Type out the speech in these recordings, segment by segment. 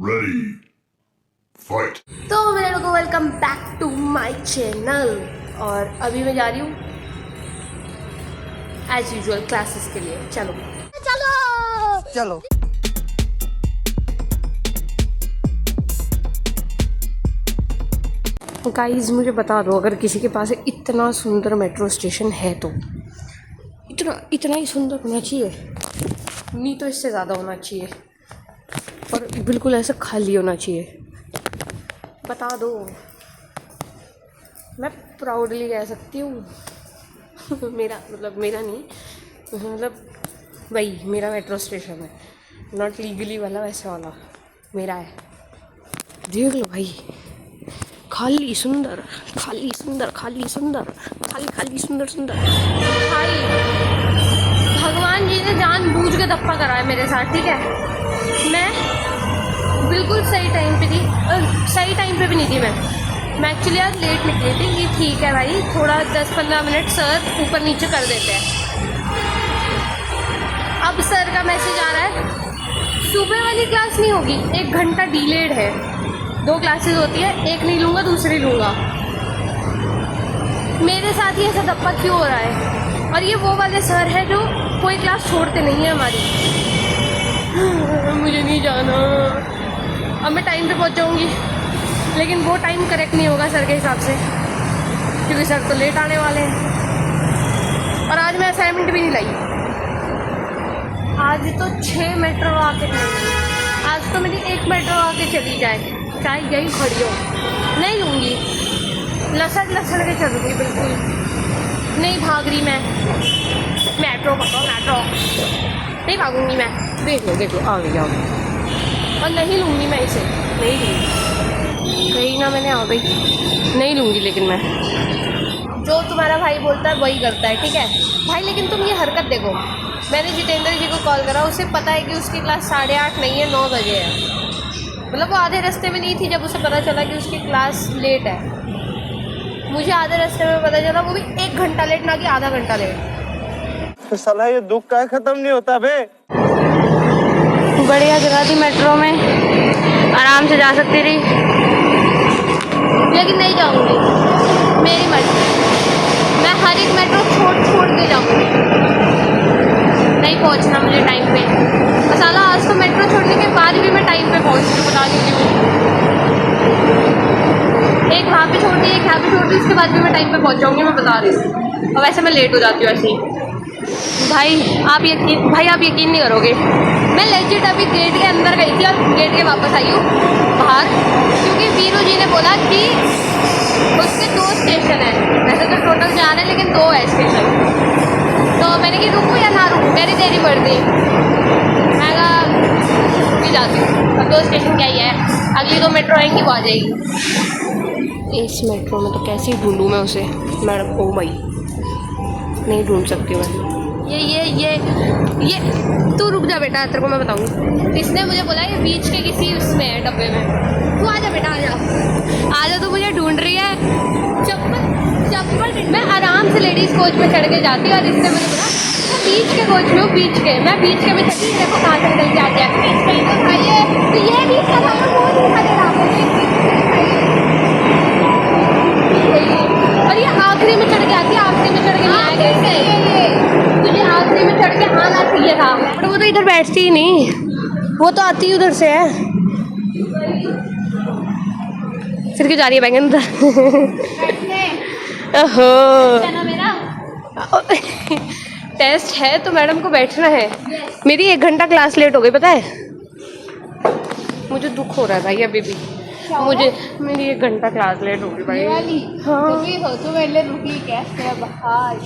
Ready. Fight. तो मेरे लोगों को welcome back to my channel. और अभी मैं जा रही हूँ एज यूजुअल क्लासेस के लिए। चलो चलो चलो। गाइस मुझे बता दो, अगर किसी के पास इतना सुंदर मेट्रो स्टेशन है तो इतना ही सुंदर होना चाहिए, नहीं तो इससे ज़्यादा होना चाहिए और बिल्कुल ऐसा खाली होना चाहिए। बता दो, मैं प्राउडली कह सकती हूँ मेरा नहीं, मतलब वही मेरा मेट्रो स्टेशन है, नॉट लीगली वाला, वैसे वाला मेरा है। देख लो भाई, खाली सुंदर खाली सुंदर खाली सुंदर खाली खाली सुंदर सुंदर। भाई भगवान जी ने जानबूझ के धप्पा करा है मेरे साथ, ठीक है। मैं बिल्कुल सही टाइम पे थी, सही टाइम पे भी नहीं थी मैं एक्चुअली आज लेट निकली थी। ये ठीक है भाई, थोड़ा 10-15 मिनट सर ऊपर नीचे कर देते हैं। अब सर का मैसेज आ रहा है, सुबह वाली क्लास नहीं होगी, 1 घंटा डिलेड है। 2 क्लासेस होती है, एक नहीं लूँगा दूसरी लूँगा। मेरे साथ ही ऐसा धप्पा क्यों हो रहा है? और ये वो वाले सर है जो कोई क्लास छोड़ते नहीं है हमारी। मुझे नहीं जाना, अब मैं टाइम पे पहुंच जाऊंगी, लेकिन वो टाइम करेक्ट नहीं होगा सर के हिसाब से, क्योंकि सर तो लेट आने वाले हैं। और आज मैं असाइनमेंट भी नहीं लाई। आज तो 6 मेट्रो आके चली, आज तो मेरी 1 मेट्रो आके चली जाए, चाहे यही खड़ी हो, नहीं लूँगी, लसड़ के चलूँगी, बिल्कुल नहीं भाग रही मैं। मेट्रो पकड़ो, मेट्रो नहीं भागूंगी मैं। देख लो आ गई। और नहीं लूँगी मैं इसे, नहीं लूँगी, कहीं ना मैंने आ गई, नहीं लूँगी। लेकिन मैं, जो तुम्हारा भाई बोलता है वही करता है, ठीक है भाई। लेकिन तुम ये हरकत देखो, मैंने जितेंद्र जी को कॉल करा, उसे पता है कि उसकी क्लास 8:30 नहीं है, 9 बजे है। मतलब वो आधे रास्ते में नहीं थी जब उसे पता चला कि उसकी क्लास लेट है। मुझे आधे रास्ते में पता चला, वो भी 1 घंटा लेट, ना कि आधा घंटा लेट। तो साला ये दुख का खत्म नहीं होता बे। बढ़िया जगह थी, मेट्रो में आराम से जा सकती थी, लेकिन नहीं जाऊंगी, मेरी मर्जी। मैं हर एक मेट्रो छोड़ के जाऊंगी, नहीं पहुंचना मुझे टाइम पे। मसाला आज तो मेट्रो छोड़ने के बाद भी मैं टाइम पे पहुंच रही हूँ, बता दीजिए। एक वहाँ पे छोड़ दी, एक यहाँ पे छोड़ दी, उसके बाद भी मैं टाइम पे पहुंच जाऊंगी, मैं बता रही हूँ। और वैसे मैं लेट हो जाती हूँ ऐसे ही। भाई आप यकीन नहीं करोगे, मैं लेजिट अभी गेट के अंदर गई थी और गेट के वापस आई हूँ बाहर, क्योंकि वीरू जी ने बोला कि उसके 2 स्टेशन है। वैसे तो टोटल 4 है, लेकिन 2 है स्टेशन। तो मैंने कि रुकूँ या ना रुकूँ, मेरी तेरी मर्जी। मैं कहा भी जाती हूँ, अब 2 स्टेशन क्या ही है, अगली 2 मेट्रो आएंगी, वो आ जाएगी। इस मेट्रो में तो कैसे ही ढूंढूँ मैं उसे, मैडम। ओ भाई नहीं ढूंढ सकती मैं। ये तू रुक जा बेटा, तेरे को मैं बताऊंगी। इसने मुझे बोला ये बीच के किसी उसमें है, डब्बे में। तू आजा बेटा, आजा, तू मुझे ढूंढ रही है। चप्पल मैं आराम से लेडीज़ कोच में चढ़ के जाती हूँ, और इसने मुझे बोला बीच के कोच में हूँ, बीच के में चढ़ी, देखो कहाँ से निकल के आ गया बीच के। तो खाइए, तो ये बीच का था, वो दिखा दे रहा है। और ये आखिरी में चढ़ के आती है, आखिरी में चढ़ के नहीं आया कैसे? तुझे आखिरी में चढ़ के आना चाहिए था, बट वो तो इधर बैठती ही नहीं, वो तो आती ही उधर से है। फिर क्यों जा रही है बैंगन उधर? टेस्ट है तो मैडम को बैठना है। मेरी 1 घंटा क्लास लेट हो गई, पता है। मुझे दुख हो रहा है भाई, अभी भी मेरी 1 घंटा क्लास लेट हो गई भाई। हाँ, सोचो पहले रुकी कैसे बाहर,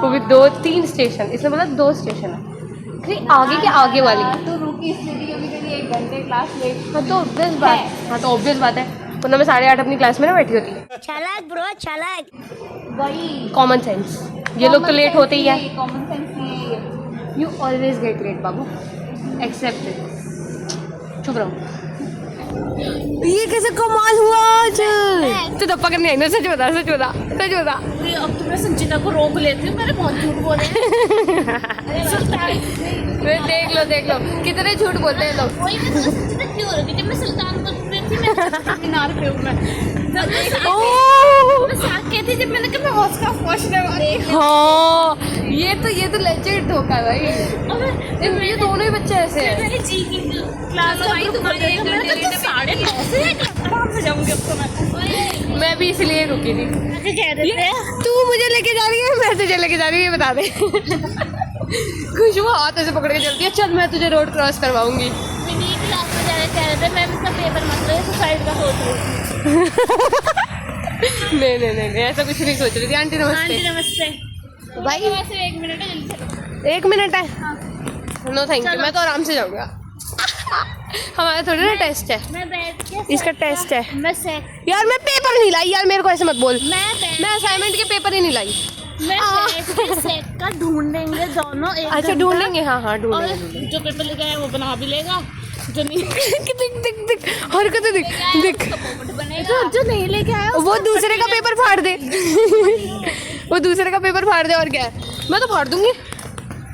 वो भी 2-3 स्टेशन, इसने बोला 2 स्टेशन है, फिर आगे के आगे वाली। तो रुकी इसलिए कभी कभी 1 घंटे क्लास लेट। हाँ तो ऑब्वियस बात है, वरना मैं 8:30 अपनी क्लास में ना बैठी होती। चालाक ब्रो, चालाक। वही कॉमन सेंस, ये लोग तो लेट होते ही है। कॉमन सेंस नहीं है। यू ऑलवेज गेट लेट बाबू, एक्सेप्ट इट। चुप रहो। ये कैसे कमाल हुआ आज? तो धप्पा करने आई ना, सच बता। अब तो मैं संचिता को रोक लेती हूँ, मेरे बहुत झूठ बोले। देख लो देख लो कितने झूठ बोलते हैं लोग। वही मैं सोचती थी क्यों हो रही थी, जब मैं सुल्तानपुर में थी, मैं मीनार पे हूँ मैं। मैं साथ के थी जब मैंने कहा मैं हौस का पहुँचने वाली हूँ। हाँ ये तो लेजेंड धोखा है भाई। ये दोनों ही बच्चे ऐसे हैं। मेरी जी की क्लास लगाई तुम्हारे 1 घंटे लेट, 9:30 से आराम से जाऊंगी अब तो मैं भी इसलिए रुकी थी। कह रहे थे तू मुझे लेके जा रही है, मैं तुझे लेके जा रही हूँ, ये बता दे। खुशबू हाथ ऐसे पकड़ के चलती है, चल मैं तुझे रोड क्रॉस करवाऊंगी। मिनी क्लास में जाने कह रहे थे, मैं इसका पेपर मत लो, सुसाइड का सोच रही थी। नहीं ऐसा कुछ नहीं सोच रही थी। आंटी नमस्ते। आंटी नमस्ते। भाई वैसे 1 मिनट है, जल्दी चलो। 1 मिनट है। नो थैंक यू, मैं तो आराम से जाऊँगा। हमारा थोड़ी ना टेस्ट है, मैं बैठ के इसका टेस्ट है। मैं सेक यार मैं पेपर नहीं लाई यार, मेरे को ऐसे मत बोल। मैं असाइनमेंट के पेपर ही नहीं लाई। बैठ के सेक का ढूंढेंगे दोनों एक अच्छा घंटा। ढूंढेंगे, हाँ और ढूंढेंगे। जो पेपर लेके आया वो बना भी लेगा, जो नहीं दिख हरकतें दिख बनेगा, जो नहीं लेके आया वो दूसरे का पेपर फाड़ दे। वो दूसरे का पेपर फाड़ दे, और क्या है। मैं तो फाड़ दूंगी,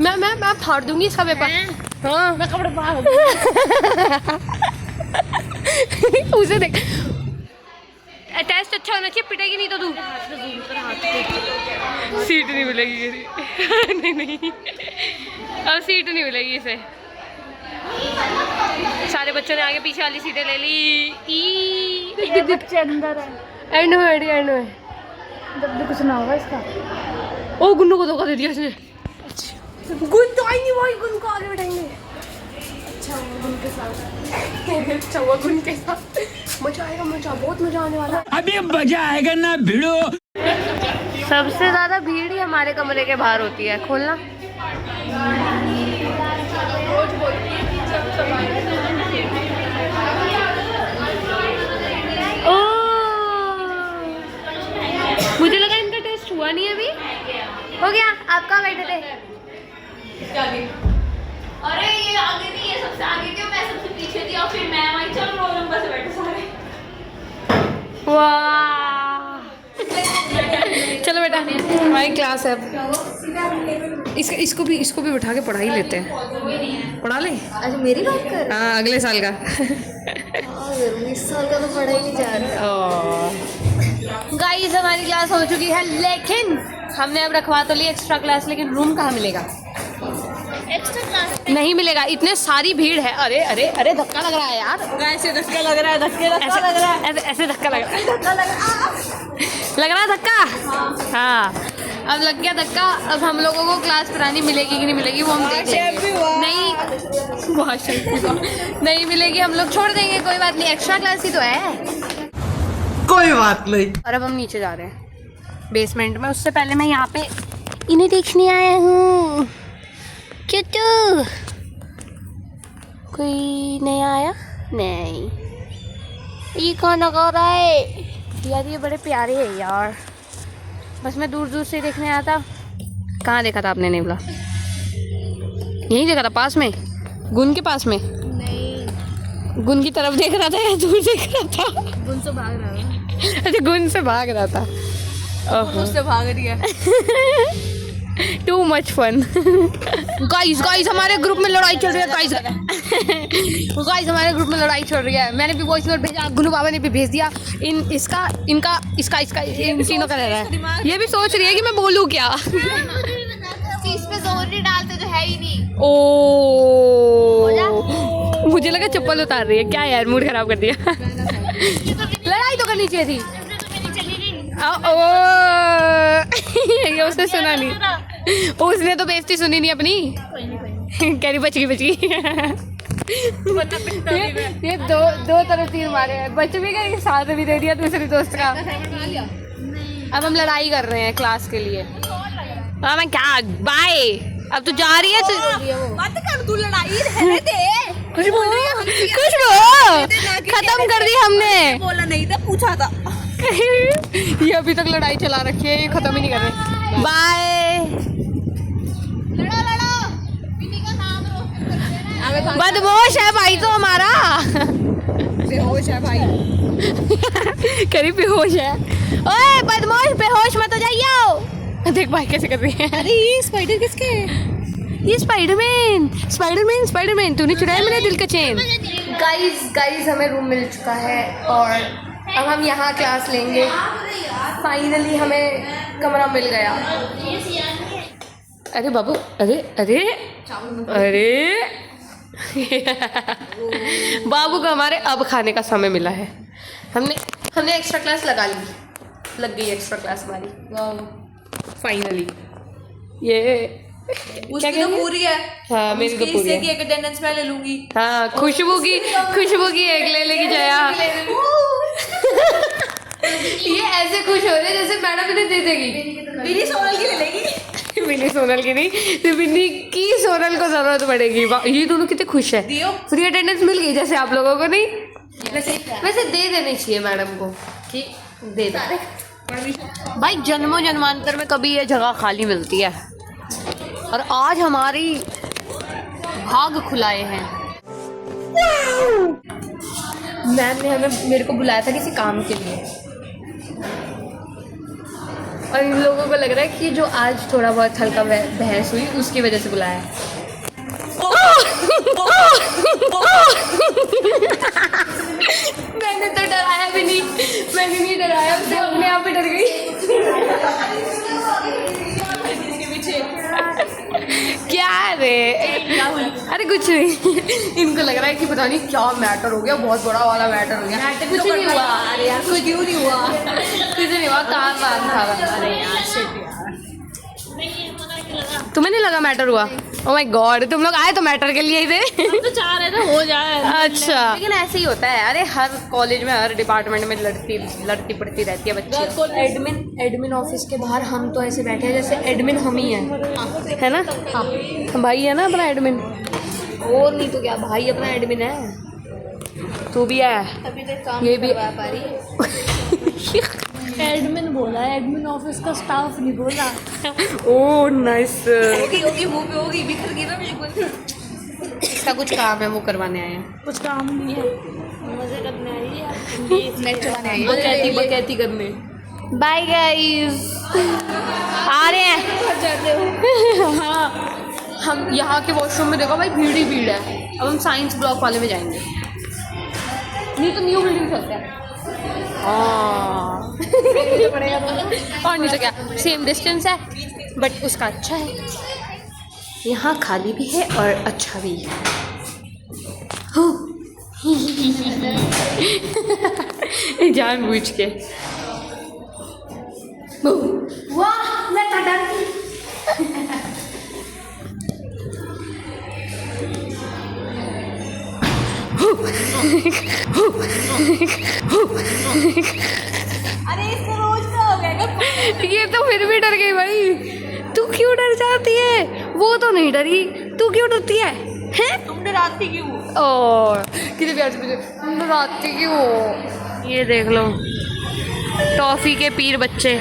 मैं फाड़ दूंगी इसका पेपर। हाँ मैं कपड़े बाहर उसे देख। टेस्ट अच्छा होना चाहिए, पिटेगी नहीं तो तू। सीट नहीं मिलेगी। नहीं अब सीट नहीं मिलेगी इसे। सारे बच्चों ने आगे पीछे वाली सीटें ले ली। बच्चे अंदर है, एंड में जब भी कुछ ना होगा इसका। ओ गुन्नू को धोखा दे दिया इसने। गुन तो आएंगे भाई, गुन को आगे बैठाएंगे। अच्छा हुआ गुन के साथ। मजा आएगा, बहुत मजा आने वाला। अभी मजा आएगा ना भिड़ो। सबसे ज्यादा भीड़ ही हमारे कमरे के बाहर होती है। खोलना। ओ मुझे लगा इनका टेस्ट हुआ नहीं अभी। हो गया। आप कहाँ बैठे थे? अरे ये आगे नहीं, ये सबसे आगे थी, मैं सबसे पीछे थी, और फिर मैं वहीं चल रोल नंबर से बैठे सारे। वाह चलो बेटा, हमारी क्लास है अब। इसको भी बिठा के पढ़ा ही लेते हैं। पढ़ा ले। अच्छा मेरी बात कर। हाँ अगले साल का। इस साल का तो पढ़ा ही नहीं जा रहा। गाइस हमारी क्लास हो चुकी है, लेकिन हमने अब रखवा तो ली एक्स्ट्रा क्लास, लेकिन रूम कहाँ मिलेगा? एक्स्ट्रा क्लास नहीं मिलेगा, इतने सारी भीड़ है। अरे धक्का लग रहा है यार। ऐसे धक्का लग रहा है, धक्का लग रहा है, ऐसे धक्का लग रहा है। धक्का लग रहा है धक्का। हाँ अब लग गया धक्का। अब हम लोगों को क्लास करानी मिलेगी कि नहीं मिलेगी वो हम देखेंगे। नहीं मिलेगी, हम लोग छोड़ देंगे, कोई बात नहीं, एक्स्ट्रा क्लास ही तो है। कोई बात नहीं। और अब हम नीचे जा रहे हैं बेसमेंट में। उससे पहले मैं यहाँ पे इन्हें देखने आया हूँ। क्यों कोई नहीं आया? नहीं, ये कौन लगा रहा है यार? ये बड़े प्यारे हैं यार। बस मैं दूर दूर से देखने आया था। कहाँ देखा था आपने? नहीं बोला, यहीं देखा था, पास में, गुन के पास में। नहीं, गुन की तरफ देख रहा था या दूर देख रहा था? गुन से भाग रहा है। अच्छा गुन से भाग रहा था। उससे भाग रही है। Too much fun. गाइस हमारे ग्रुप में लड़ाई चल रही है। गाइस हमारे ग्रुप में लड़ाई चल रही है। मैंने भी वॉइस नोट भेजा, गुनू बाबा ने भी भेज दिया। इन तीनों का रह रहा है। ये भी सोच रही है कि मैं बोलूँ क्या। चीज पे जोर नहीं डालते जो है ही नहीं। ओ मुझे लगा चप्पल उतार रही है क्या यार, मूड खराब कर दिया। लड़ाई तो करनी चाहिए थी। ये उसने सुना नहीं, उसने तो बेइज्जती सुनी नहीं अपनी। कह रही बच गई। ये दो तरफ तीर मारे हैं, बच भी गई, साथ भी दे दिया दूसरी दोस्त का। अब हम लड़ाई कर रहे हैं क्लास के लिए। हाँ मैं क्या, बाय। अब तू जा रही है, मत कर तू, लड़ाई रहने दे। कुछ बोल, खत्म कर दी हमने। बोला नहीं था, पूछा था। ये अभी तक लड़ाई चला रखी है, ये खत्म ही नहीं कर रहे। बाय। लड़ो बिनी का नाम रोशन कर देना। बदमाश है भाई तो हमारा। बेहोश है भाई। करीब बेहोश है। ओए बदमाश, बेहोश मत हो जाइयो। देख भाई कैसे कर रही है। अरे ये स्पाइडर किसके है? ये स्पाइडरमैन तूने चुराया मेरे दिल का चेन। गाइस हमें रूम मिल चुका है और अब हम यहाँ क्लास लेंगे। फाइनली हमें कमरा मिल गया। अरे बाबू, अरे बाबू को हमारे अब खाने का समय मिला है। हमने एक्स्ट्रा क्लास लग गई एक्स्ट्रा क्लास हमारी। फाइनली ये उसकी तो पूरी है। हाँ मेरी तो पूरी है। एक अटेंडेंस मैं ले लूंगी। हाँ खुशबू की एक ले लेके जाया। ये ऐसे खुश हो रहे जैसे मैडम इन्हें दे देगी। बिनी सोनल की ले लेगी। बिनी सोनल की नहीं, तो बिनी की सोनल को जरूरत पड़ेगी। ये दोनों कितने खुश है। फ्री अटेंडेंस मिल गई जैसे आप लोगों को नहीं। वैसे दे देनी चाहिए मैडम को कि दे दे। भाई जन्मों जन्मांतर में कभी ये जगह खाली मिलती है और आज हमारी भाग खुलाए हैं। मैम ने मेरे को बुलाया था किसी काम के लिए और इन लोगों को लग रहा है कि जो आज थोड़ा बहुत हल्का बहस हुई उसकी वजह से बुलाया है। मैंने तो डराया भी नहीं, मैंने नहीं डराया, उससे अपने आप ही डर गई। क्या रे? अरे कुछ नहीं। इनको लग रहा है कि पता नहीं क्या मैटर हो गया, बहुत बड़ा वाला मैटर हो गया। कुछ नहीं हुआ। अरे यार कुछ क्यों नहीं हुआ? कुछ नहीं हुआ, काम था। अरे यार तुम्हें नहीं लगा मैटर हुआ? ओह माय गॉड, तुम लोग आए तो मैटर के लिए ही थे। तो चाह रहे थे हो जाए। अच्छा लेकिन ऐसे ही होता है। अरे हर कॉलेज में हर डिपार्टमेंट में लड़ती पड़ती रहती है बच्ची। एडमिन ऑफिस के बाहर हम तो ऐसे बैठे हैं जैसे एडमिन हम ही हैं, है ना? हाँ भाई है ना अपना एडमिन, और नहीं तो क्या, भाई अपना एडमिन है। तू भी है अभी तक काम ये भी पा रही है। एडमिन बोला, एडमिन ऑफिस का स्टाफ नहीं बोला। Oh nice. होगी मुंह पे होगी, बिखर गई ना बिल्कुल। इसका कुछ काम है वो करवाने आए हैं। कुछ काम नहीं है, मजे करने आई है। नेट चलाने आई है। बकैती करने। बाय गाइस, आ रहे हैं। हाँ हम यहाँ के वॉशरूम में देखो भाई भीड़ ही भीड़ है। अब हम साइंस ब्लॉक वाले में जाएंगे, नहीं तो न्यू बिल्डिंग चलते हैं। और नहीं तो क्या, सेम डिस्टेंस है बट उसका अच्छा है। यहाँ खाली भी है और अच्छा भी है। जानबूझ के। वाह मैं तो डरती। अरे इसको रोज का हो गया। ये तो फिर भी डर गई भाई। तू क्यों डर जाती है? वो तो नहीं डरी, तू क्यों डरती है? हैं? तुम डराती क्यों? ओह कितने प्यार से पूछे, तुम डराती क्यों? ये देख लो टॉफी के पीर बच्चे।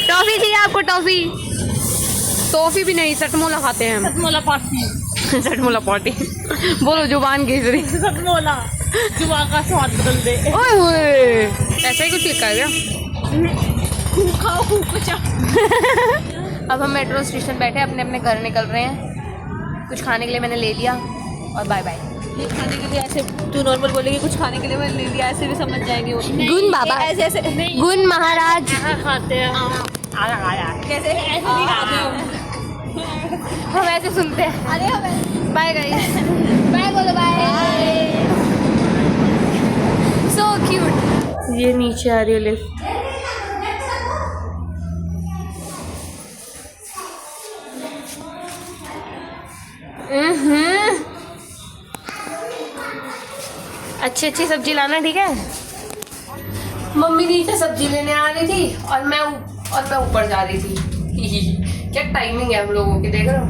टॉफी चाहिए आपको? टॉफी भी नहीं, सटमोला खाते हैं हम। सतमोला पार्टी। सटमोला पार्टी बोलो जुबान केसरी। सतमोला जुबान का स्वाद बदल दे। ओए होए ऐसा ही कुछ लिखा है क्या? खाओ कुछ। अब हम मेट्रो स्टेशन बैठे अपने अपने घर निकल रहे हैं। कुछ खाने के लिए मैंने ले लिया और बाय बाय। ये खाने के लिए ऐसे तू नॉर्मल बोलेगी, कुछ खाने के लिए मैंने ले लिया, ऐसे भी समझ जाएंगे वो। गुन बाबा, ऐसे नहीं, गुन महाराज। हाँ खाते हैं। कैसे ऐसे नहीं खाते हम। हम ऐसे सुनते हैं। अरे बाय गाइस, बाय बोलो बाय। So cute. ये नीचे आ रही है लिफ्ट। अच्छी सब्जी लाना, ठीक है? मम्मी नीचे सब्जी लेने आ रही थी और मैं ऊपर जा रही थी। क्या टाइमिंग है हम लोगों की, देख रहे हो?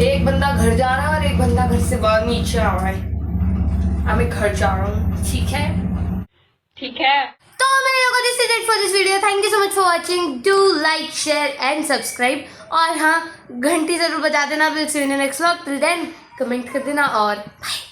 एक बंदा घर जा रहा है और एक बंदा घर से बाहर नीचे आ रहा है। मैं घर जा रहा हूँ, ठीक है? तो मेरे लोगों this is it for this video. Thank you so much for watching. Do like, share and subscribe. और हाँ, घंटी जरूर बजा देना। Will see you in next vlog. Till then comment कर देना और बाय।